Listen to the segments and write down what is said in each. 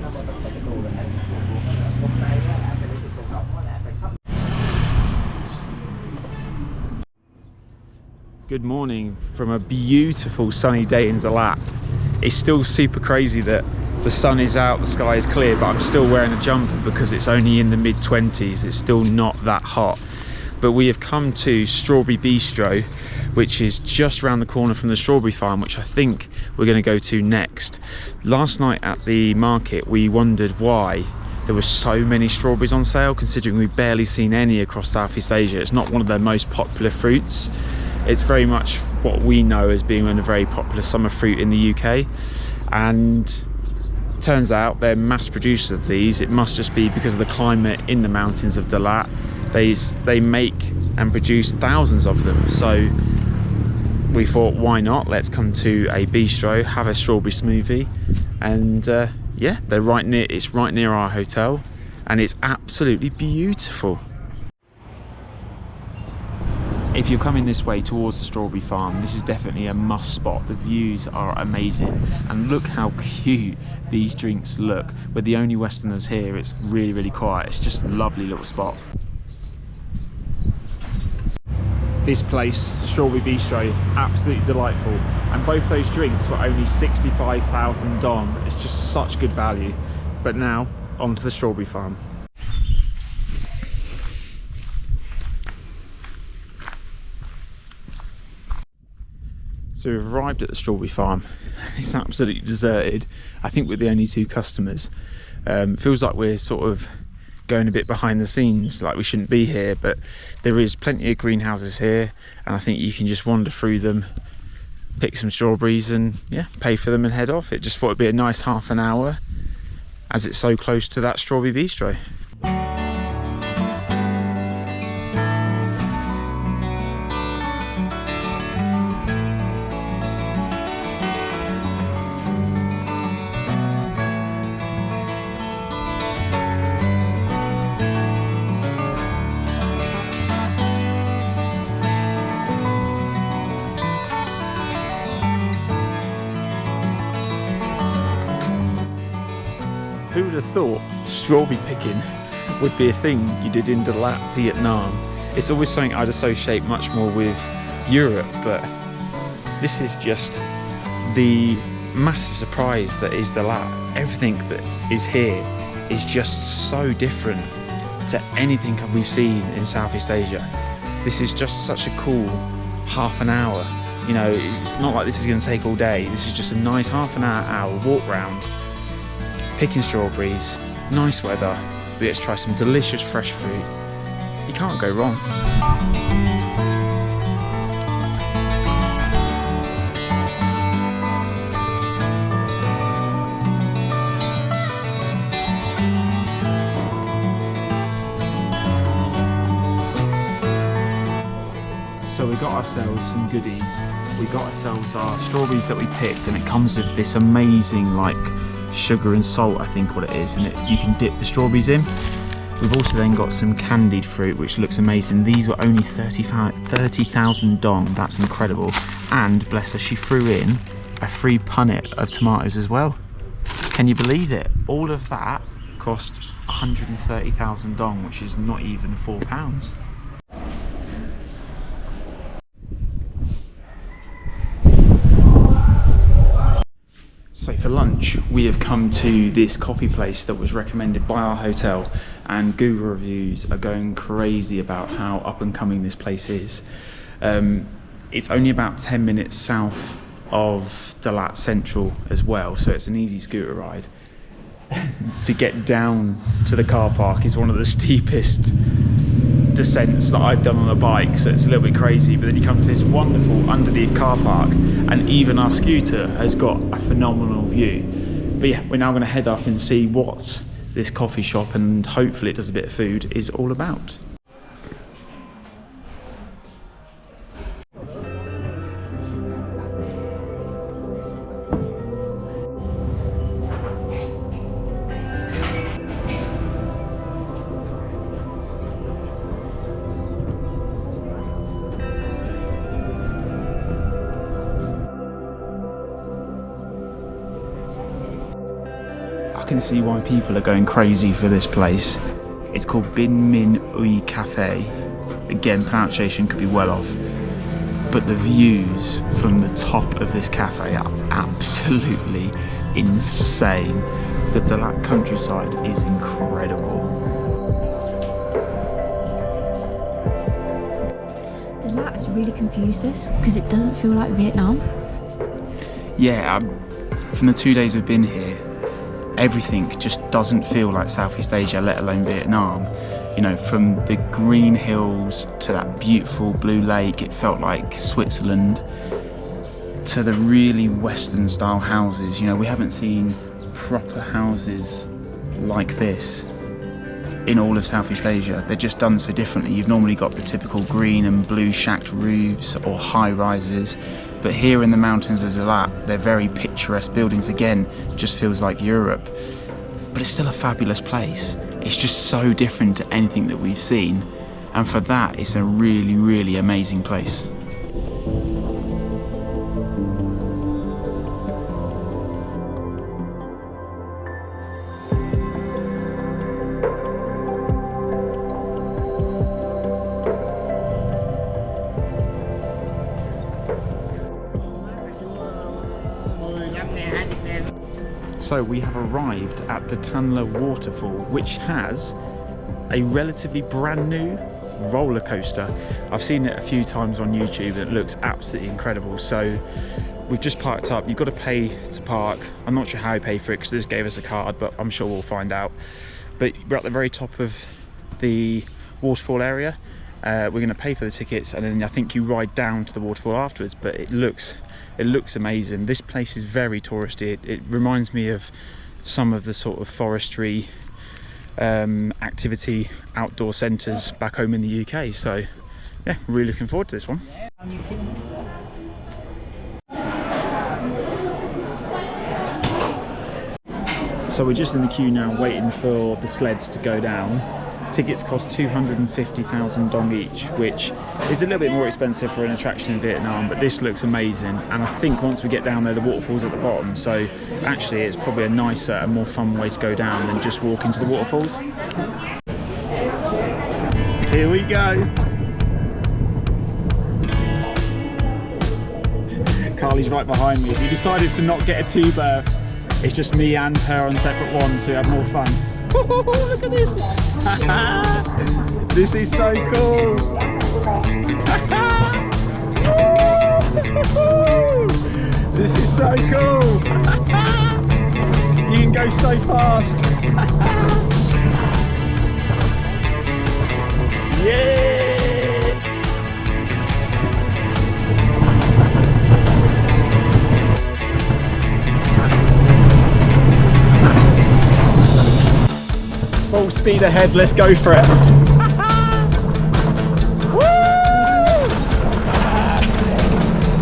nó có tất cả cái đồ này. Hôm nay là phải lấy cái cổ động là phải sắp. Good morning from a beautiful sunny day in Dalat. It's still super crazy that the sun is out, the sky is clear, but I'm still wearing a jumper because it's only in the mid-20s. It's still not that hot. But we have come to Strawberry Bistro, which is just around the corner from the strawberry farm, which I think we're going to go to next. Last night at the market, we wondered why there were so many strawberries on sale, considering we've barely seen any across Southeast Asia. It's not one of their most popular fruits. It's very much what we know as being a very popular summer fruit in the UK. And turns out they're mass producers of these. It must just be because of the climate in the mountains of Dalat. They make and produce thousands of them. So we thought, why not? Let's come to a bistro, have a strawberry smoothie, and yeah, they're right near. It's right near our hotel, and it's absolutely beautiful. If you're coming this way towards the strawberry farm, this is definitely a must spot. The views are amazing, and look how cute these drinks look. We're the only Westerners here. It's really, really quiet. It's just a lovely little spot. This place, Strawberry Bistro, absolutely delightful, and both those drinks were only 65,000 dong. It's just such good value. But now, on to the strawberry farm. So we've arrived at the strawberry farm. It's absolutely deserted. I think we're the only two customers. Feels like we're sort of going a bit behind the scenes, like we shouldn't be here, but there is plenty of greenhouses here, and I think you can just wander through them, pick some strawberries, and yeah, pay for them and head off. It just thought it'd be a nice half an hour as it's so close to that Strawberry Bistro. Who would have thought strawberry picking would be a thing you did in Dalat, Vietnam? It's always something I'd associate much more with Europe, but this is just the massive surprise that is Dalat. Everything that is here is just so different to anything we've seen in Southeast Asia. This is just such a cool half an hour. You know, it's not like this is going to take all day. This is just a nice half an hour walk round, picking strawberries, nice weather. We get to try some delicious fresh fruit. You can't go wrong. So we got ourselves some goodies. We got ourselves our strawberries that we picked, and it comes with this amazing like sugar and salt, I think what it is, and you can dip the strawberries in. We've also then got some candied fruit, which looks amazing. These were only 30,000 dong. That's incredible. And bless her, she threw in a free punnet of tomatoes as well. Can you believe it? All of that cost 130,000 dong, which is not even £4. So for lunch, we have come to this coffee place that was recommended by our hotel, and Google reviews are going crazy about how up and coming this place is. It's only about 10 minutes south of Dalat Central as well, so it's an easy scooter ride. To get down to the car park is one of the steepest descents that I've done on a bike, so it's a little bit crazy, but then you come to this wonderful underneath car park, and even our scooter has got a phenomenal view. But yeah, we're now going to head up and see what this coffee shop, and hopefully it does a bit of food, is all about. I can see why people are going crazy for this place. It's called Bin Min Ui Cafe. Again, pronunciation could be well off. But the views from the top of this cafe are absolutely insane. The Dalat countryside is incredible. Dalat has really confused us because it doesn't feel like Vietnam. Yeah, from the 2 days we've been here, everything just doesn't feel like Southeast Asia, let alone Vietnam. You know, from the green hills to that beautiful blue lake, it felt like Switzerland, to the really Western style houses. You know, we haven't seen proper houses like this in all of Southeast Asia. They're just done so differently. You've normally got the typical green and blue shacked roofs or high rises, but here in the mountains of Dalat, they're very picturesque buildings. Again, just feels like Europe, but it's still a fabulous place. It's just so different to anything that we've seen, and for that, it's a really, really amazing place. So we have arrived at the Tanla waterfall, which has a relatively brand new roller coaster. I've seen it a few times on YouTube and it looks absolutely incredible. So we've just parked up. You've got to pay to park. I'm not sure how you pay for it because they just gave us a card, but I'm sure we'll find out. But we're at the very top of the waterfall area. We're going to pay for the tickets, and then I think you ride down to the waterfall afterwards. But it looks amazing. This place is very touristy. It reminds me of some of the sort of forestry activity outdoor centres back home in the UK. So yeah, really looking forward to this one. So we're just in the queue now waiting for the sleds to go down. Tickets cost 250,000 dong each, which is a little bit more expensive for an attraction in Vietnam, but this looks amazing. And I think once we get down there, the waterfall's at the bottom, so actually it's probably a nicer and more fun way to go down than just walk into the waterfalls. Here we go. Carly's right behind me. We decided to not get a two-berth. It's just me and her on separate ones, so we have more fun. Look at this! This is so cool! This is so cool! You can go so fast! Yeah! Full speed ahead, let's go for it. Woo!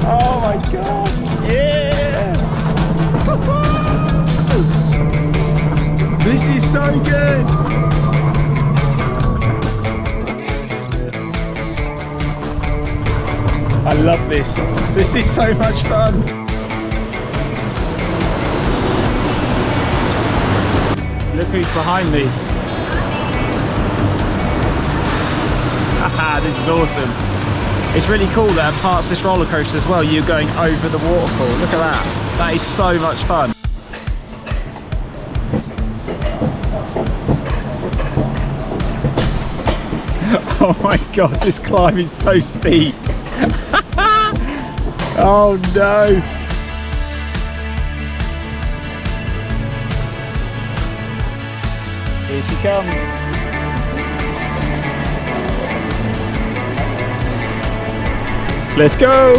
Oh my god, yeah! This is so good! I love this. This is so much fun. Look who's behind me. Haha, this is awesome. It's really cool that at parts of this roller coaster as well, you're going over the waterfall. Look at that. That is so much fun. Oh my god, this climb is so steep. Oh no. Here she comes. Let's go!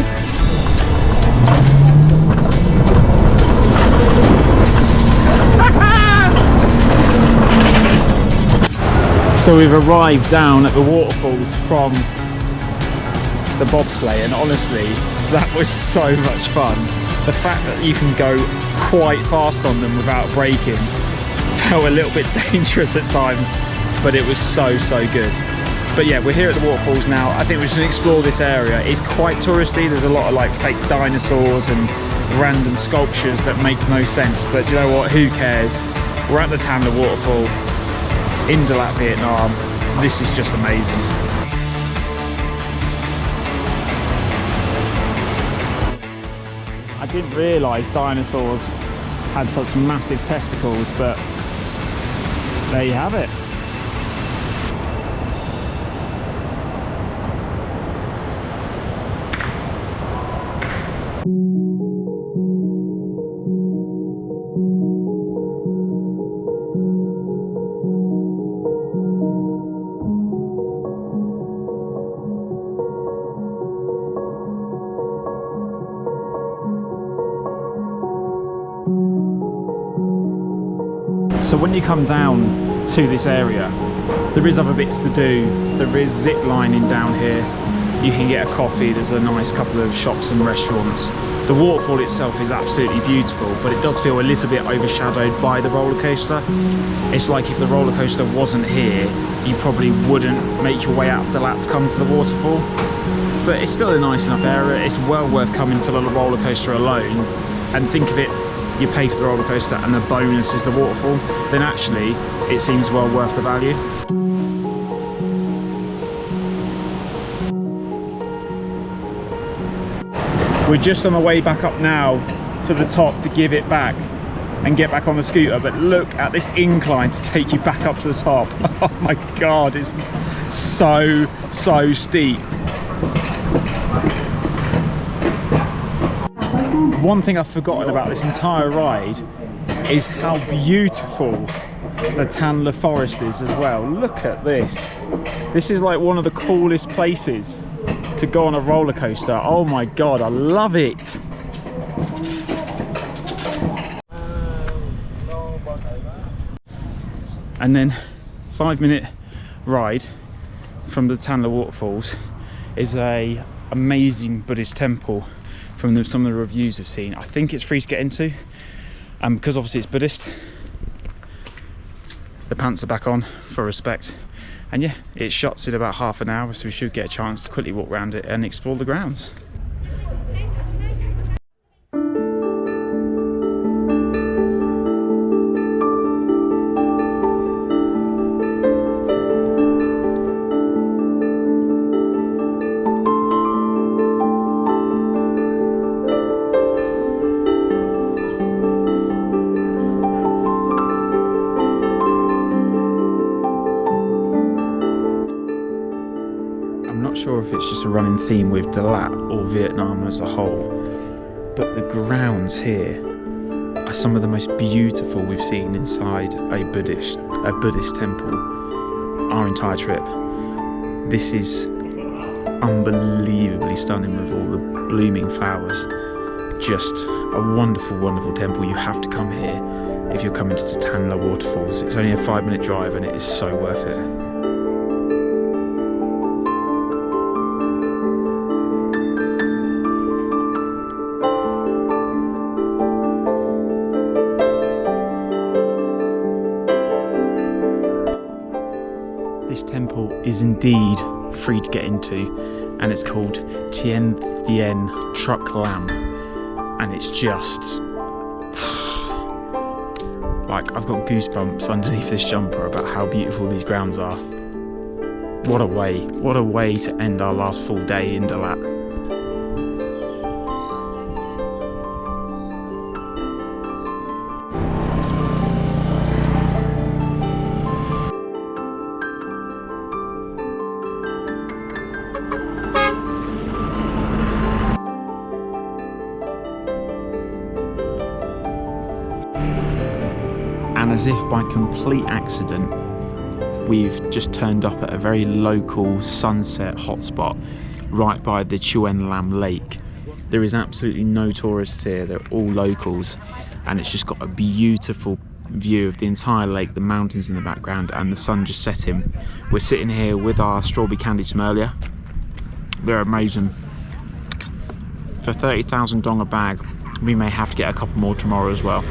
So we've arrived down at the waterfalls from the bobsleigh, and honestly, that was so much fun. The fact that you can go quite fast on them without braking felt a little bit dangerous at times, but it was so good. But yeah, we're here at the waterfalls now. I think we should explore this area. It's quite touristy. There's a lot of like fake dinosaurs and random sculptures that make no sense, but you know what, who cares? We're at the Tan La waterfall in Dalat, Vietnam. This is just amazing. I didn't realise dinosaurs had such massive testicles, but there you have it. So when you come down to this area, there is other bits to do. There is zip lining down here. You can get a coffee. There's a nice couple of shops and restaurants. The waterfall itself is absolutely beautiful, but it does feel a little bit overshadowed by the roller coaster. It's like if the roller coaster wasn't here, you probably wouldn't make your way out to Dalat to come to the waterfall. But it's still a nice enough area. It's well worth coming for the roller coaster alone. And think of it, you pay for the roller coaster and the bonus is the waterfall, then actually it seems well worth the value. We're just on the way back up now to the top to give it back and get back on the scooter, but look at this incline to take you back up to the top. Oh my God, it's so steep. One thing I've forgotten about this entire ride is how beautiful the Tan La forest is as well. Look at this. This is like one of the coolest places to go on a roller coaster. Oh my God, I love it. And then 5-minute ride from the Tan La waterfalls is a amazing Buddhist temple from some of the reviews we've seen. I think it's free to get into, and because obviously it's Buddhist, the pants are back on for respect. And yeah, it shuts in about half an hour, so we should get a chance to quickly walk around it and explore the grounds. If it's just a running theme with Dalat or Vietnam as a whole, but the grounds here are some of the most beautiful we've seen inside a Buddhist temple our entire trip. This is unbelievably stunning with all the blooming flowers. Just a wonderful temple. You have to come here if you're coming to the Tan La waterfalls. It's only a 5-minute drive and it is so worth it. This temple is indeed free to get into, and it's called Tien Bien Truc Lam, and it's just like I've got goosebumps underneath this jumper about how beautiful these grounds are. What a way to end our last full day in Dalat. And as if by complete accident, we've just turned up at a very local sunset hotspot right by the Chuen Lam Lake. There is absolutely no tourists here, they're all locals, and it's just got a beautiful view of the entire lake, the mountains in the background, and the sun just setting. We're sitting here with our strawberry candies from earlier. They're amazing. For 30,000 dong a bag, we may have to get a couple more tomorrow as well.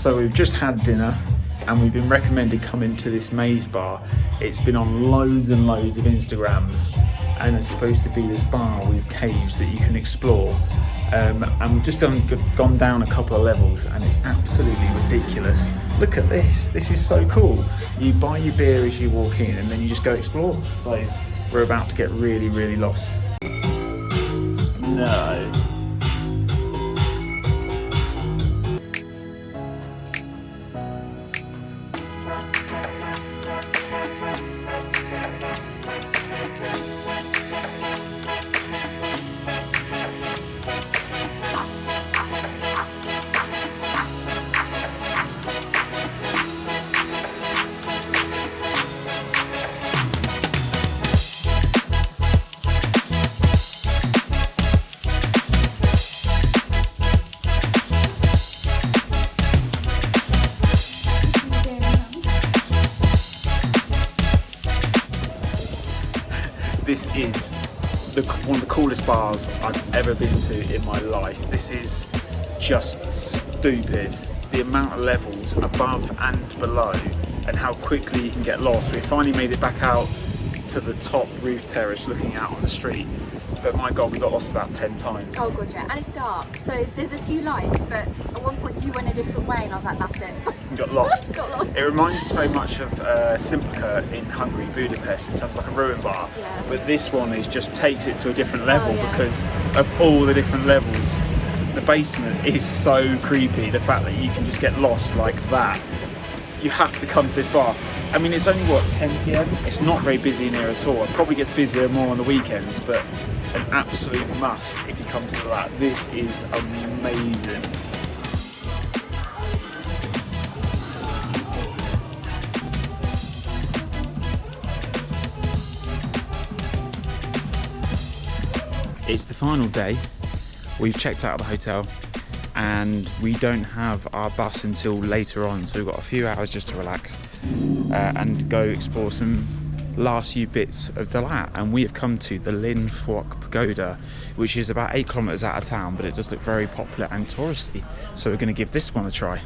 So we've just had dinner and we've been recommended coming to this maze bar. It's been on loads and loads of Instagrams, and it's supposed to be this bar with caves that you can explore. And we've just gone down a couple of levels and it's absolutely ridiculous. Look at this, this is so cool. You buy your beer as you walk in and then you just go explore. So we're about to get really, really lost. No. This is one of the coolest bars I've ever been to in my life. This is just stupid. The amount of levels above and below and how quickly you can get lost. We finally made it back out to the top roof terrace looking out on the street. But my God, we got lost about 10 times. Oh God, yeah, and it's dark, so there's a few lights, but at one point you went a different way and I was like, that's it. We got lost. Got lost. It reminds us very much of Simplica in Hungary, Budapest, in terms of like a ruin bar. Yeah. But this one just takes it to a different level yeah. because of all the different levels. The basement is so creepy, the fact that you can just get lost like that. You have to come to this bar. I mean, it's only what, 10 PM? It's not very busy in here at all. It probably gets busier more on the weekends, but an absolute must if you come to that. This is amazing. It's the final day. We've checked out of the hotel and we don't have our bus until later on, so we've got a few hours just to relax and go explore some last few bits of Dalat. And we have come to the Lin Phuoc Pagoda, which is about 8 kilometers out of town, but it does look very popular and touristy, so we're going to give this one a try.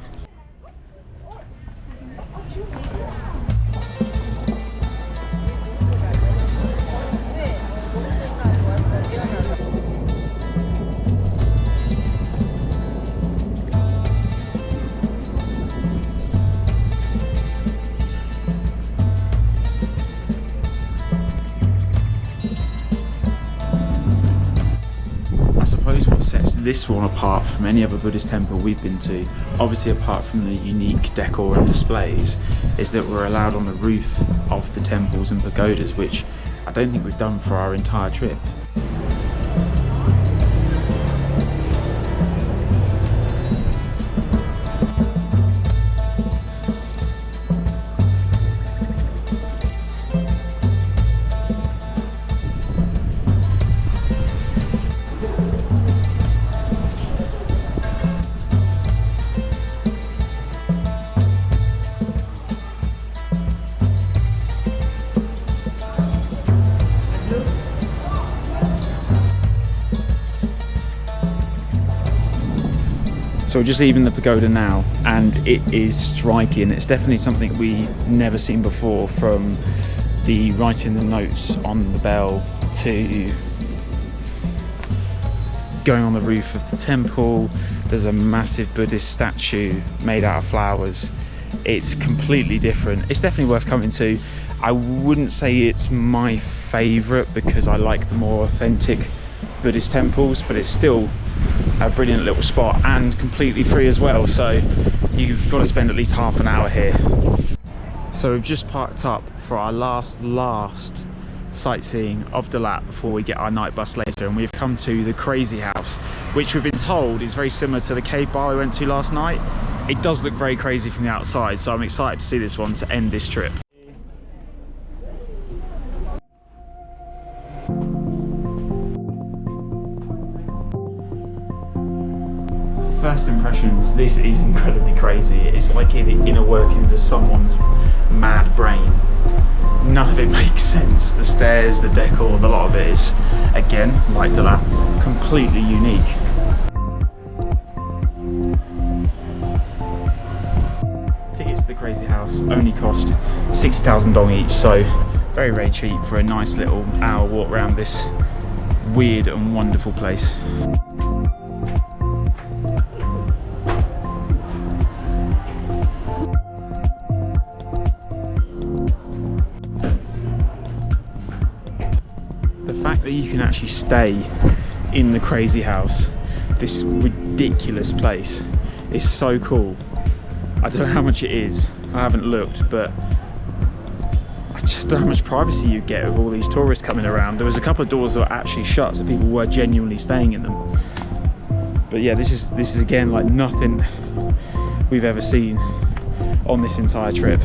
This one apart from any other Buddhist temple we've been to, obviously apart from the unique decor and displays, is that we're allowed on the roof of the temples and pagodas, which I don't think we've done for our entire trip. So we're just leaving the pagoda now, and it is striking. It's definitely something we've never seen before, from the writing the notes on the bell to going on the roof of the temple. There's a massive Buddhist statue made out of flowers. It's completely different. It's definitely worth coming to. I wouldn't say it's my favourite because I like the more authentic Buddhist temples, but it's still a brilliant little spot and completely free as well, so you've got to spend at least half an hour here. So we've just parked up for our last sightseeing of Dalat before we get our night bus later, and we've come to the Crazy House, which we've been told is very similar to the cave bar we went to last night. It does look very crazy from the outside, so I'm excited to see this one to end this trip. First impressions, this is incredibly crazy. It's like in the inner workings of someone's mad brain. None of it makes sense. The stairs, the decor, the lot of it is, again, like Dalat, completely unique. Crazy House only cost 60,000 dong each, so very, very cheap for a nice little hour walk around this weird and wonderful place. The fact that you can actually stay in the Crazy House, this ridiculous place, is so cool. I don't know how much it is, I haven't looked, but I just don't know how much privacy you get with all these tourists coming around. There was a couple of doors that were actually shut, so people were genuinely staying in them. But yeah, this is again like nothing we've ever seen on this entire trip.